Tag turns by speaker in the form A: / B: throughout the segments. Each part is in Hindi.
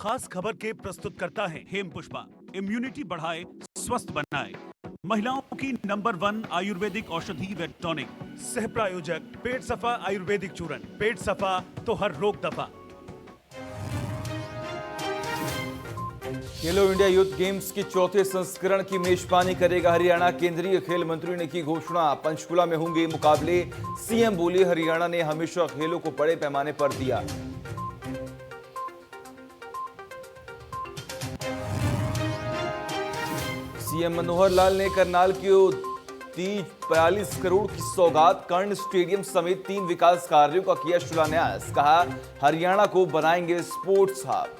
A: खास खबर के प्रस्तुत करता है हेम पुष्पा। इम्यूनिटी बढ़ाए, स्वस्थ बनाए। महिलाओं की नंबर 1 आयुर्वेदिक औषधि व टॉनिक। सह प्रायोजक पेट सफा आयुर्वेदिक चूर्ण। पेट सफा तो हर रोग दफा।
B: खेलो इंडिया यूथ गेम्स की चौथे संस्करण की मेजबानी करेगा हरियाणा। केंद्रीय खेल मंत्री ने की घोषणा, पंचकुला में होंगे मुकाबले। सीएम बोले, हरियाणा ने हमेशा खेलों को बड़े पैमाने पर दिया। सीएम मनोहर लाल ने करनाल को 42 करोड़ की सौगात। कर्ण स्टेडियम समेत 3 विकास कार्यों का किया शिलान्यास। कहा, हरियाणा को बनाएंगे स्पोर्ट्स हब।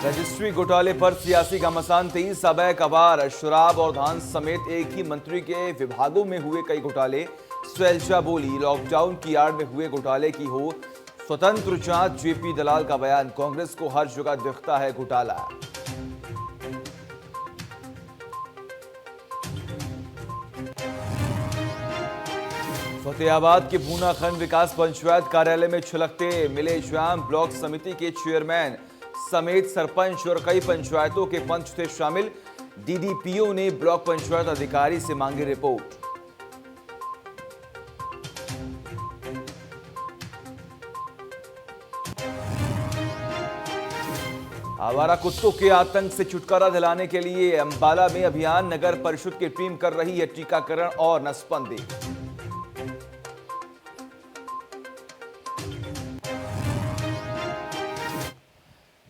B: रजिस्ट्री घोटाले पर सियासी घमासान तेज। अवैध अबार, शराब और धान समेत एक ही मंत्री के विभागों में हुए कई घोटाले। शैलजा बोली, लॉकडाउन की आड़ में हुए घोटाले की हो स्वतंत्र जांच। जेपी दलाल का बयान, कांग्रेस को हर जगह दिखता है घोटाला। फतेहाबाद के भूना खंड विकास पंचायत कार्यालय में छलकते मिले श्याम। ब्लॉक समिति के चेयरमैन समेत सरपंच और कई पंचायतों के पंच थे शामिल। डीडीपीओ ने ब्लॉक पंचायत अधिकारी से मांगी रिपोर्ट। आवारा कुत्तों के आतंक से छुटकारा दिलाने के लिए अंबाला में अभियान। नगर परिषद की टीम कर रही है टीकाकरण और नसबंदी।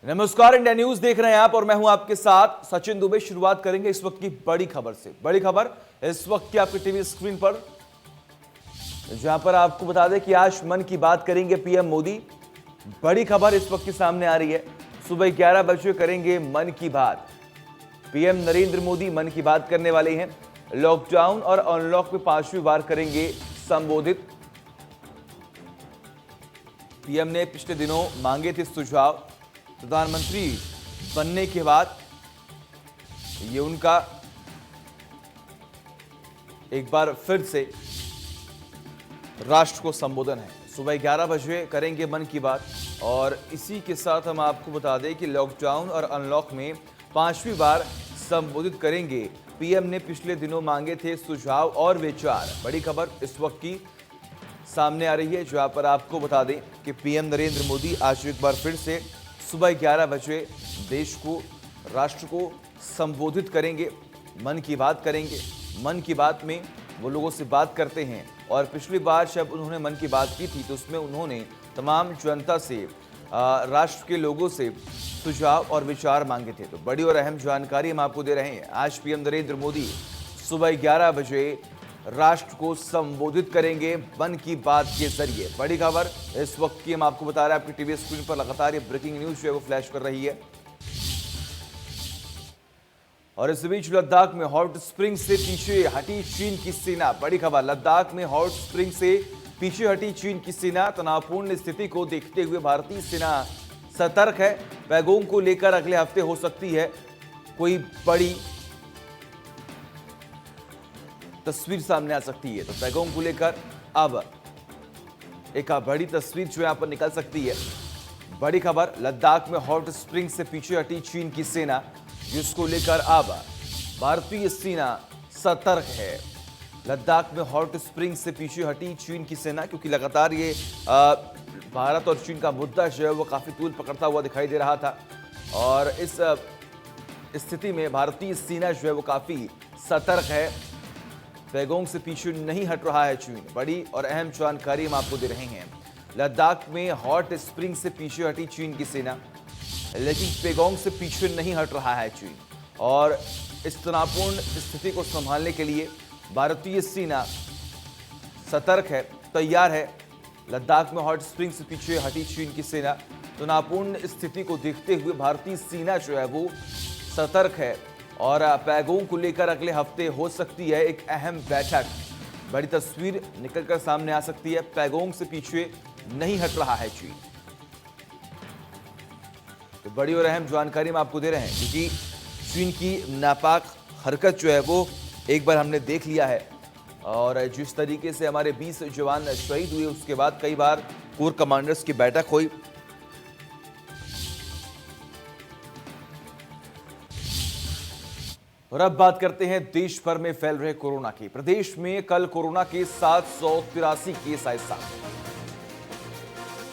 B: नमस्कार, इंडिया न्यूज देख रहे हैं आप और मैं हूं आपके साथ सचिन दुबे। शुरुआत करेंगे इस वक्त की बड़ी खबर से। बड़ी खबर इस वक्त की आपकी टीवी स्क्रीन पर, जहां पर आपको बता दें कि आज मन की बात करेंगे पीएम मोदी। बड़ी खबर इस वक्त की सामने आ रही है। सुबह 11 बजे करेंगे मन की बात। पीएम नरेंद्र मोदी मन की बात करने वाले हैं। लॉकडाउन और अनलॉक में 5वीं बार करेंगे संबोधित। पीएम ने पिछले दिनों मांगे थे सुझाव। प्रधानमंत्री बनने के बाद ये उनका एक बार फिर से राष्ट्र को संबोधन है। सुबह 11 बजे करेंगे मन की बात। और इसी के साथ हम आपको बता दें कि लॉकडाउन और अनलॉक में 5वीं बार संबोधित करेंगे। पीएम ने पिछले दिनों मांगे थे सुझाव और विचार। बड़ी खबर इस वक्त की सामने आ रही है, जहां पर आपको बता दें कि पीएम नरेंद्र मोदी आज एक बार फिर से सुबह 11 बजे देश को, राष्ट्र को संबोधित करेंगे, मन की बात करेंगे। मन की बात में वो लोगों से बात करते हैं और पिछली बार जब उन्होंने मन की बात की थी तो उसमें उन्होंने तमाम जनता से, राष्ट्र के लोगों से सुझाव और विचार मांगे थे। तो बड़ी और अहम जानकारी हम आपको दे रहे हैं। आज पीएम नरेंद्र मोदी सुबह 11 बजे राष्ट्र को संबोधित करेंगे मन की बात के जरिए। बड़ी खबर इस वक्त की हम आपको बता रहे हैं। आपकी टीवी स्क्रीन पर लगातार ये ब्रेकिंग न्यूज जो है वो फ्लैश कर रही है। और इस बीच लद्दाख में हॉट स्प्रिंग से पीछे हटी चीन की सेना। बड़ी खबर, लद्दाख में हॉट स्प्रिंग से पीछे हटी चीन की सेना। तनावपूर्ण स्थिति को देखते हुए भारतीय सेना सतर्क है। पैगोंग को लेकर अगले हफ्ते हो सकती है कोई बड़ी तस्वीर सामने आ सकती है। तो पैगोंग को लेकर अब एक बड़ी तस्वीर जो यहां पर निकल सकती है। बड़ी खबर, लद्दाख में हॉट स्प्रिंग से पीछे हटी चीन की सेना, जिसको लेकर अब भारतीय सेना सतर्क है। लद्दाख में हॉट स्प्रिंग से पीछे हटी चीन की सेना, क्योंकि लगातार ये भारत और चीन का मुद्दा जो है वो काफी तूल पकड़ता हुआ दिखाई दे रहा था। और इस स्थिति में भारतीय सेना जो है वो काफी सतर्क है। पैगोंग से पीछे नहीं हट रहा है चीन। बड़ी और अहम जानकारी हम आपको दे रहे हैं। लद्दाख में हॉट स्प्रिंग से पीछे हटी चीन की सेना, लेकिन पैगोंग से पीछे नहीं हट रहा है चीन। और इस तनावपूर्ण स्थिति को संभालने के लिए भारतीय सेना सतर्क है, तैयार है। लद्दाख में हॉट स्प्रिंग से पीछे हटी चीन की सेना। तनावपूर्ण स्थिति को देखते हुए भारतीय सेना जो है वो सतर्क है और पैगोंग को लेकर अगले हफ्ते हो सकती है एक अहम बैठक। बड़ी तस्वीर निकलकर सामने आ सकती है। पैगोंग से पीछे नहीं हट रहा है चीन। तो बड़ी और अहम जानकारी हम आपको दे रहे हैं, क्योंकि चीन की नापाक हरकत जो है वो एक बार हमने देख लिया है। और जिस तरीके से हमारे 20 जवान शहीद हुए, उसके बाद कई बार कोर कमांडर्स की बैठक हुई। और अब बात करते हैं देश भर में फैल रहे कोरोना की। प्रदेश में कल कोरोना के 783 केस आए सामने।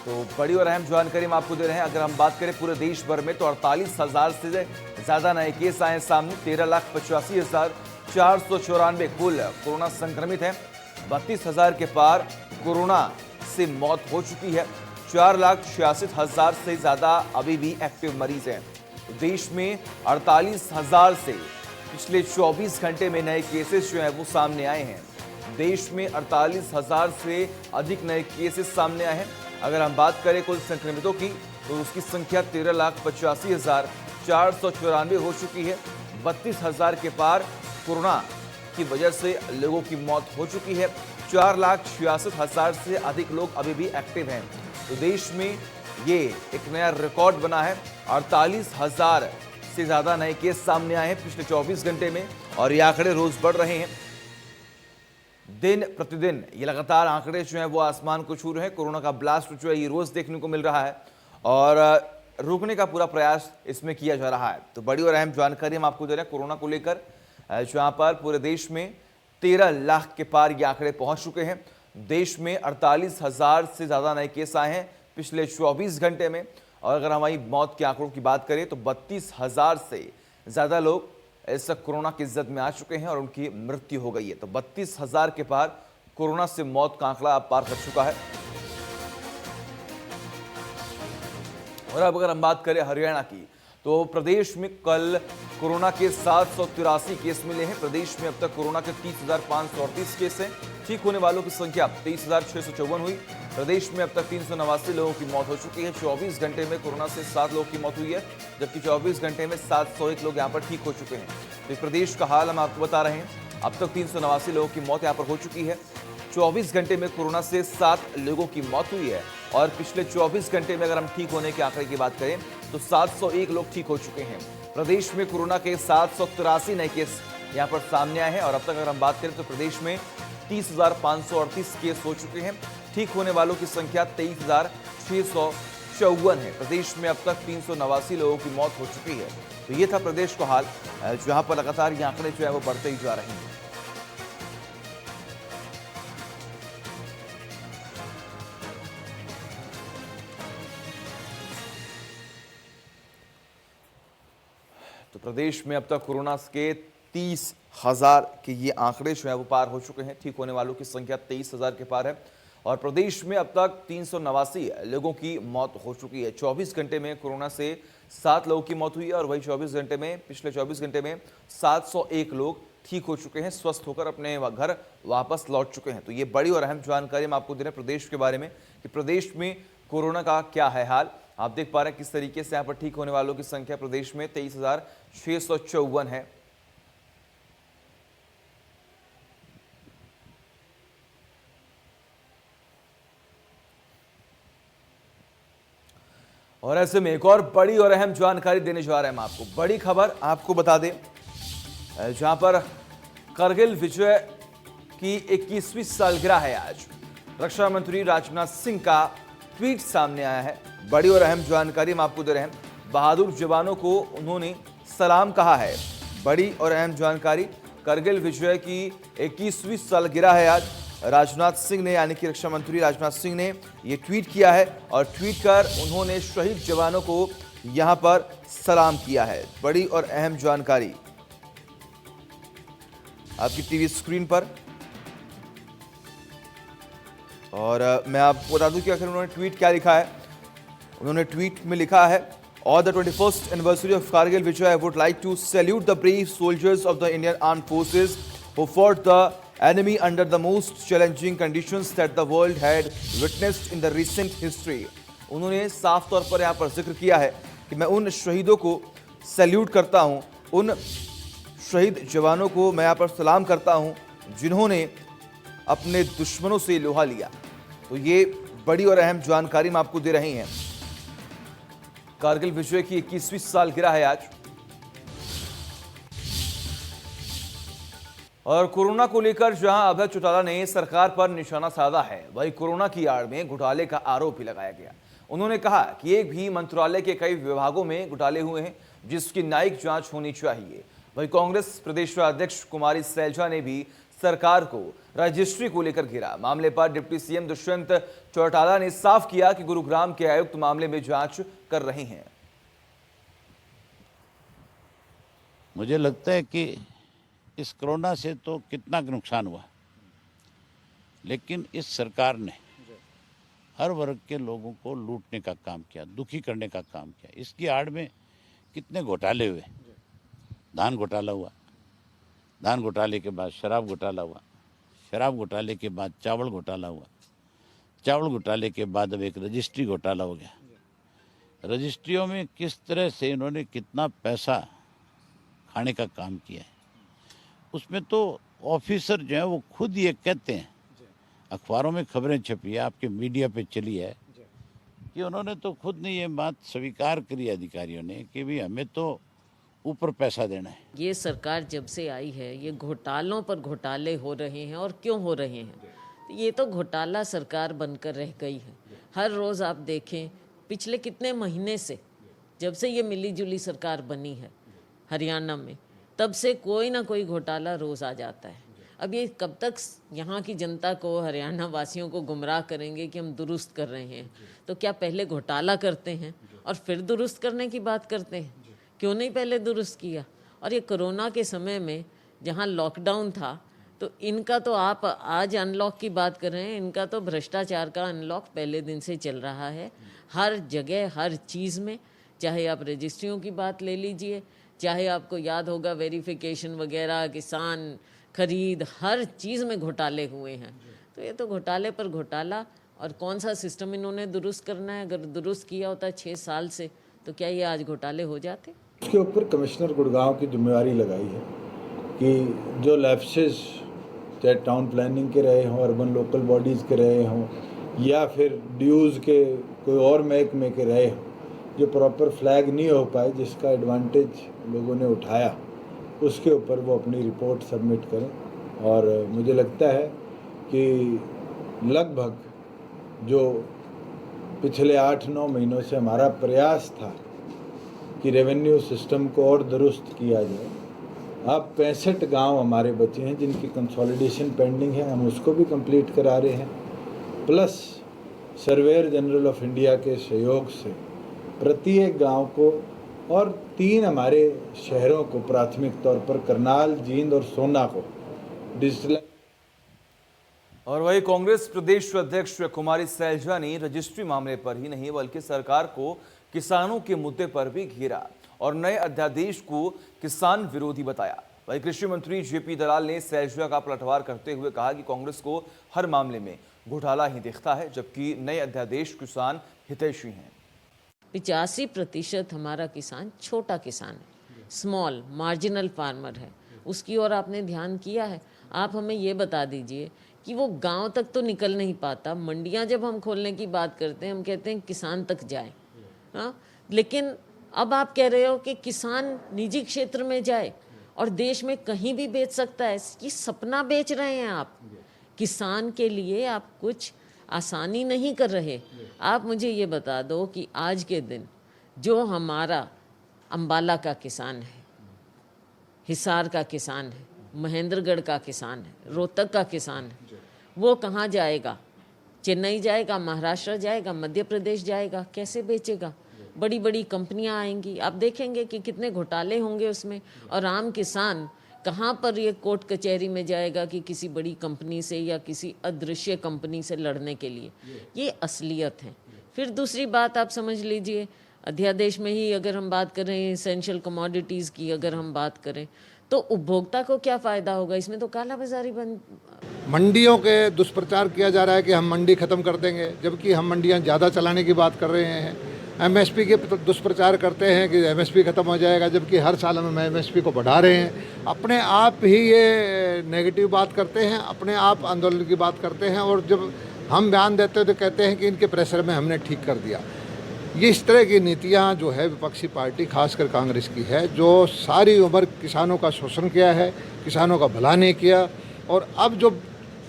B: तो बड़ी और अहम जानकारी हम आपको दे रहे हैं। अगर हम बात करें पूरे देश भर में तो 48,000 से ज्यादा नए केस आए सामने। 13,85,494 कुल कोरोना संक्रमित हैं। 32,000 के पार कोरोना से मौत हो चुकी है। 4,66,000 से ज्यादा अभी भी एक्टिव मरीज हैं। देश में 48,000 से पिछले 24 घंटे में नए केसेस जो हैं वो सामने आए हैं। देश में 48,000 से अधिक नए केसेस सामने आए हैं। अगर हम बात करें कुल संक्रमितों की तो उसकी संख्या 13,85,494 हो चुकी है। 32,000 के पार कोरोना की वजह से लोगों की मौत हो चुकी है। 4,66,000 से अधिक लोग अभी भी एक्टिव हैं। तो देश में ये एक नया रिकॉर्ड बना है। 48,000 से ज्यादा नए केस सामने आए हैं पिछले 24 घंटे में और ये आंकड़े रोज बढ़ रहे हैं। दिन प्रतिदिन ये लगातार आंकड़े जो हैं वो आसमान को छू रहे हैं। कोरोना का ब्लास्ट जो है ये रोज देखने को मिल रहा है और रोकने का पूरा प्रयास इसमें किया जा रहा है। तो बड़ी और अहम जानकारी हम आपको दे रहे हैं कोरोना को लेकर, जहां पर पूरे देश में 13 लाख के पार ये आंकड़े पहुंच चुके हैं। देश में 48,000 से ज्यादा नए केस आए हैं पिछले 24 घंटे में। और अगर हमारी मौत के आंकड़ों की बात करें तो 32,000 से ज्यादा लोग इस कोरोना की जद में आ चुके हैं और उनकी मृत्यु हो गई है। तो 32,000 के पार कोरोना से मौत का आंकड़ा अब पार कर चुका है। और अब अगर हम बात करें हरियाणा की तो प्रदेश में कल कोरोना के 783 केस मिले हैं। प्रदेश में अब तक कोरोना के 30,538 केस हैं। ठीक होने वालों की संख्या 23,654 हुई। प्रदेश में अब तक 389 लोगों की मौत हो चुकी है। 24 घंटे में कोरोना से 7 लोगों की मौत हुई है, जबकि 24 घंटे में 701 लोग यहाँ पर ठीक हो चुके हैं। तो प्रदेश का हाल हम आपको बता रहे हैं। अब तक 389 लोगों की मौत यहाँ पर हो चुकी है। 24 घंटे में कोरोना से 7 लोगों की मौत हुई है और पिछले 24 घंटे में अगर हम ठीक होने के आंकड़े की बात करें तो 701 लोग ठीक हो चुके हैं। प्रदेश में कोरोना के 783 नए केस यहाँ पर सामने आए हैं और अब तक अगर हम बात करें तो प्रदेश में 30,538 केस हो चुके हैं। ठीक होने वालों की संख्या 23,654 है। प्रदेश में अब तक 389 लोगों की मौत हो चुकी है। तो ये था प्रदेश का हाल, जहां पर लगातार ये आंकड़े जो है वो बढ़ते ही जा रहे हैं। तो प्रदेश में अब तक कोरोना के 30,000 के ये आंकड़े जो है वो पार हो चुके हैं। ठीक होने वालों की संख्या 23,000 के पार है और प्रदेश में अब तक 389 लोगों की मौत हो चुकी है। 24 घंटे में कोरोना से 7 लोगों की मौत हुई है और वही 24 घंटे में पिछले 24 घंटे में 701 लोग ठीक हो चुके हैं, स्वस्थ होकर अपने घर वापस लौट चुके हैं। तो ये बड़ी और अहम जानकारी हम आपको दे रहे हैं प्रदेश के बारे में कि प्रदेश में कोरोना का क्या है हाल। आप देख पा रहे हैं किस तरीके से यहाँ पर ठीक होने वालों की संख्या प्रदेश में 23,654 है। और ऐसे में एक और बड़ी और अहम जानकारी देने जा रहे हैं हम आपको। बड़ी खबर आपको बता दें, जहां पर करगिल विजय की 21वीं सालगिरह है आज। रक्षा मंत्री राजनाथ सिंह का ट्वीट सामने आया है। बड़ी और अहम जानकारी हम आपको दे रहे हैं। बहादुर जवानों को उन्होंने सलाम कहा है। बड़ी और अहम जानकारी, करगिल विजय की 21वीं सालगिरह है आज। राजनाथ सिंह ने यानी कि रक्षा मंत्री राजनाथ सिंह ने ये ट्वीट किया है और ट्वीट कर उन्होंने शहीद जवानों को यहां पर सलाम किया है। बड़ी और अहम जानकारी आपकी टीवी स्क्रीन पर। और मैं आपको बता दूं कि आखिर उन्होंने ट्वीट क्या लिखा है। उन्होंने ट्वीट में लिखा है, On the 21st anniversary of Kargil Vijay, I would like to salute the brave soldiers of the Indian Armed Forces who fought the enemy under the most challenging conditions that the world had witnessed in the recent history. उन्होंने साफ तौर पर यहाँ पर जिक्र किया है कि मैं उन शहीदों को सैल्यूट करता हूँ, उन शहीद जवानों को मैं यहाँ पर सलाम करता हूँ जिन्होंने अपने दुश्मनों से लोहा लिया। तो ये बड़ी और अहम जानकारी हम आपको दे रहे हैं। कारगिल विजय की 21वीं सालगिरह है आज और कोरोना को लेकर जहां अभय चौटाला ने सरकार पर निशाना साधा है, वहीं कोरोना की आड़ में घोटाले का आरोप भी लगाया गया। उन्होंने कहा कि एक भी मंत्रालय के कई विभागों में घोटाले हुए हैं, जिसकी न्यायिक जांच होनी चाहिए। वहीं कांग्रेस प्रदेश अध्यक्ष कुमारी सैलजा ने भी सरकार को रजिस्ट्री को लेकर घेरा। मामले पर डिप्टी सीएम दुष्यंत चौटाला ने साफ किया कि गुरुग्राम के आयुक्त मामले में जांच कर रहे हैं।
C: मुझे लगता है कि इस कोरोना से तो कितना नुकसान हुआ, लेकिन इस सरकार ने हर वर्ग के लोगों को लूटने का काम किया, दुखी करने का काम किया। इसकी आड़ में कितने घोटाले हुए। धान घोटाला हुआ, धान घोटाले के बाद शराब घोटाला हुआ, शराब घोटाले के बाद चावल घोटाला हुआ, चावल घोटाले के बाद अब एक रजिस्ट्री घोटाला हो गया। रजिस्ट्रियों में किस तरह से इन्होंने कितना पैसा खाने का काम किया है, उसमें तो ऑफिसर जो है वो खुद ये कहते हैं, अखबारों में खबरें छपी है, आपके मीडिया पे चली है, कि उन्होंने तो खुद ने ये बात स्वीकार करी अधिकारियों ने कि भी हमें तो ऊपर पैसा देना है।
D: ये सरकार जब से आई है, ये घोटालों पर घोटाले हो रहे हैं। और क्यों हो रहे हैं? ये तो घोटाला सरकार बनकर रह गई है। हर रोज़ आप देखें, पिछले कितने महीने से, जब से ये मिली जुली सरकार बनी है हरियाणा में, तब से कोई ना कोई घोटाला रोज़ आ जाता है। अब ये कब तक यहाँ की जनता को, हरियाणा वासियों को गुमराह करेंगे कि हम दुरुस्त कर रहे हैं? तो क्या पहले घोटाला करते हैं और फिर दुरुस्त करने की बात करते हैं? क्यों नहीं पहले दुरुस्त किया? और ये कोरोना के समय में जहाँ लॉकडाउन था, तो इनका तो आप आज अनलॉक की बात कर रहे हैं, इनका तो भ्रष्टाचार का अनलॉक पहले दिन से चल रहा है। हर जगह, हर चीज़ में, चाहे आप रजिस्ट्रियों की बात ले लीजिए, चाहे आपको याद होगा वेरिफिकेशन वगैरह, किसान खरीद, हर चीज़ में घोटाले हुए हैं। तो ये तो घोटाले पर घोटाला। और कौन सा सिस्टम इन्होंने दुरुस्त करना है? अगर दुरुस्त किया होता 6 साल से, तो क्या ये आज घोटाले हो जाते?
E: उसके ऊपर कमिश्नर गुड़गांव की जिम्मेवारी लगाई है कि जो लैप्सेस, चाहे टाउन प्लानिंग के रहे हों, अर्बन लोकल बॉडीज़ के रहे हों, या फिर ड्यूज़ के कोई और महकमे के रहे हों, जो प्रॉपर फ्लैग नहीं हो पाए, जिसका एडवांटेज लोगों ने उठाया, उसके ऊपर वो अपनी रिपोर्ट सबमिट करें। और मुझे लगता है कि लगभग जो पिछले 8-9 महीनों से हमारा प्रयास था कि रेवेन्यू सिस्टम को और दुरुस्त किया जाए, अब 65 गांव हमारे बचे हैं जिनकी कंसोलिडेशन पेंडिंग है, हम उसको भी कंप्लीट करा रहे हैं। Plus surveyor general of India के सहयोग से प्रत्येक गांव को और 3 हमारे शहरों को प्राथमिक तौर पर करनाल, जींद और सोना को डिजिटल।
B: और वही कांग्रेस प्रदेश अध्यक्ष कुमारी सैलजा ने रजिस्ट्री मामले पर ही नहीं, बल्कि सरकार को किसानों के मुद्दे पर भी घेरा और नए अध्यादेश को किसान विरोधी बताया। वही कृषि मंत्री जेपी दलाल ने सैलजा का पलटवार करते हुए कहा कि कांग्रेस को हर मामले में घोटाला ही दिखता है, जबकि नए अध्यादेश किसान हितैषी हैं।
D: 85% हमारा किसान छोटा किसान है, स्मॉल मार्जिनल फार्मर है। उसकी ओर आपने ध्यान किया है? आप हमें ये बता दीजिए कि वो गांव तक तो निकल नहीं पाता। मंडियां जब हम खोलने की बात करते हैं, हम कहते हैं किसान तक जाए, हाँ, लेकिन अब आप कह रहे हो कि किसान निजी क्षेत्र में जाए और देश में कहीं भी बेच सकता है। ये सपना बेच रहे हैं आप। किसान के लिए आप कुछ आसानी नहीं कर रहे। आप मुझे ये बता दो कि आज के दिन जो हमारा अंबाला का किसान है, हिसार का किसान है, महेंद्रगढ़ का किसान है, रोहतक का किसान है, वो कहाँ जाएगा? चेन्नई जाएगा, महाराष्ट्र जाएगा, मध्य प्रदेश जाएगा? कैसे बेचेगा? बड़ी बड़ी कंपनियां आएंगी, आप देखेंगे कि कितने घोटाले होंगे उसमें। और आम किसान कहाँ पर ये कोर्ट कचहरी में जाएगा कि किसी बड़ी कंपनी से या किसी अदृश्य कंपनी से लड़ने के लिए? ये असलियत है। फिर दूसरी बात आप समझ लीजिए, अध्यादेश में ही अगर हम बात करें, एसेंशियल कमोडिटीज़ की अगर हम बात करें, तो उपभोक्ता को क्या फ़ायदा होगा? इसमें तो कालाबाजारी बन।
F: मंडियों के दुष्प्रचार किया जा रहा है कि हम मंडी ख़त्म कर देंगे, जबकि हम मंडियां ज़्यादा चलाने की बात कर रहे हैं। एमएसपी के दुष्प्रचार करते हैं कि एमएसपी ख़त्म हो जाएगा, जबकि हर साल हम एमएसपी को बढ़ा रहे हैं। अपने आप ही ये नेगेटिव बात करते हैं, अपने आप आंदोलन की बात करते हैं, और जब हम बयान देते हैं तो कहते हैं कि इनके प्रेशर में हमने ठीक कर दिया। ये इस तरह की नीतियाँ जो है विपक्षी पार्टी खासकर कांग्रेस की है, जो सारी उम्र किसानों का शोषण किया है, किसानों का भला नहीं किया, और अब जो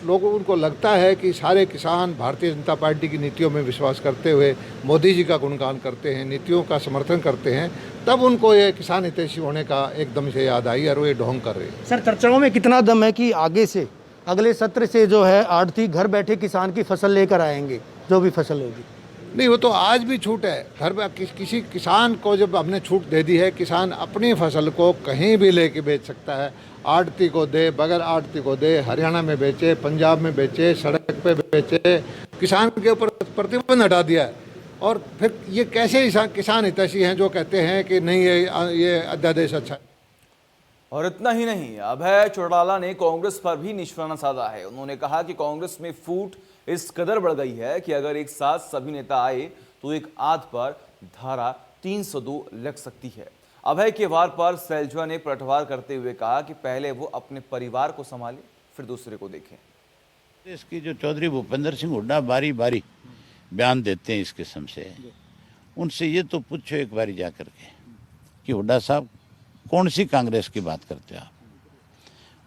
F: लोगों उनको लगता है कि सारे किसान भारतीय जनता पार्टी की नीतियों में विश्वास करते हुए मोदी जी का गुणगान करते हैं, नीतियों का समर्थन करते हैं, तब उनको ये किसान हितैषी होने का एकदम से याद आई और वो ये ढोंग कर रहे हैं।
G: सर, चर्चाओं में कितना दम है कि आगे से अगले सत्र से जो है आढ़ती घर बैठे किसान की फसल लेकर आएंगे, जो भी फसल होगी?
F: नहीं, वो तो आज भी छूट है। घर में किसी किसान को जब हमने छूट दे दी है, किसान अपनी फसल को कहीं भी लेके बेच सकता है, आड़ती को दे, बगैर आड़ती को दे, हरियाणा में बेचे, पंजाब में बेचे, सड़क पे बेचे, किसान के ऊपर प्रतिबंध हटा दिया है। और फिर ये कैसे किसान हितैषी हैं जो कहते हैं कि नहीं ये अध्यादेश अच्छा है।
B: और इतना ही नहीं, अभय चौटाला ने कांग्रेस पर भी निशाना साधा है। उन्होंने कहा कि कांग्रेस में फूट इस कदर बढ़ गई है कि अगर एक साथ सभी नेता आए तो एक आध पर धारा 302 लग सकती है। अभय के वार पर सैलजा ने पलटवार करते हुए कहा कि पहले वो अपने परिवार को संभाले, फिर दूसरे को देखें।
C: इसकी जो चौधरी भूपेंद्र सिंह हुड्डा बारी बारी बयान देते हैं इस किस्म से, उनसे ये तो पूछो एक बारी जा करके कि हुड्डा साहब कौन सी कांग्रेस की बात करते हो आप?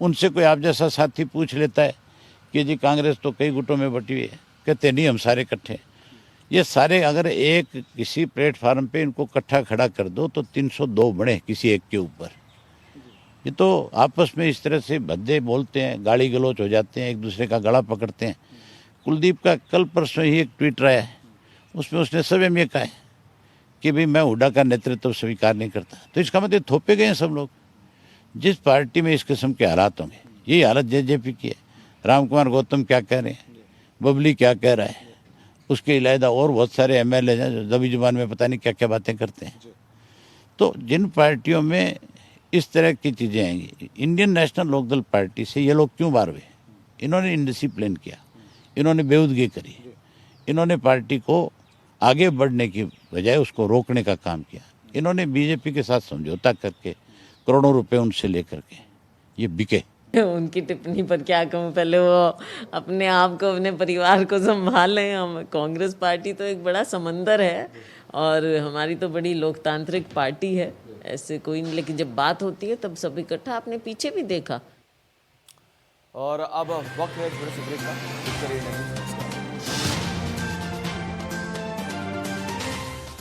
C: उनसे कोई आप जैसा साथी पूछ लेता है कि जी कांग्रेस तो कई गुटों में बटी हुई है, कहते नहीं हम सारे इकट्ठे। ये सारे अगर एक किसी प्लेटफार्म पे इनको इकट्ठा खड़ा कर दो तो 302 बने किसी एक के ऊपर। ये तो आपस में इस तरह से भद्दे बोलते हैं, गाली गलौच हो जाते हैं, एक दूसरे का गला पकड़ते हैं। कुलदीप का कल परसों ही एक ट्वीट रहा है, उसमें उसने स्वयं ये कहा है कि भाई मैं हुड्डा का नेतृत्व स्वीकार नहीं करता। तो इसका मतलब थोपे गए हैं सब लोग। जिस पार्टी में इस किस्म के हालात होंगे, यही हालत जेजेपी की है। राम कुमार गौतम क्या कह रहे हैं, बबली क्या कह रहा है, उसके अलावा और बहुत सारे एमएलए हैं जो दबी जुबान में पता नहीं क्या क्या बातें करते हैं। तो जिन पार्टियों में इस तरह की चीज़ें आएंगी, इंडियन नेशनल लोकदल पार्टी से ये लोग क्यों बाहर हुए? इन्होंने इंडिसिप्लिन किया, इन्होंने बेहूदगी करी, इन्होंने पार्टी को आगे बढ़ने की बजाय उसको रोकने का काम किया। इन्होंने बीजेपी के साथ समझौता करके करोड़ों रुपए उनसे लेकर के ये बिके।
D: उनकी टिप्पणी पर क्या कहूँ, पहले वो अपने आप को, अपने परिवार को संभालें। हम कांग्रेस पार्टी तो एक बड़ा समंदर है और हमारी तो बड़ी लोकतांत्रिक पार्टी है, ऐसे कोई नहीं। लेकिन जब बात होती है तब सब इकट्ठा, आपने पीछे भी देखा।
B: और अब वक्त है थोड़े से ब्रेक का।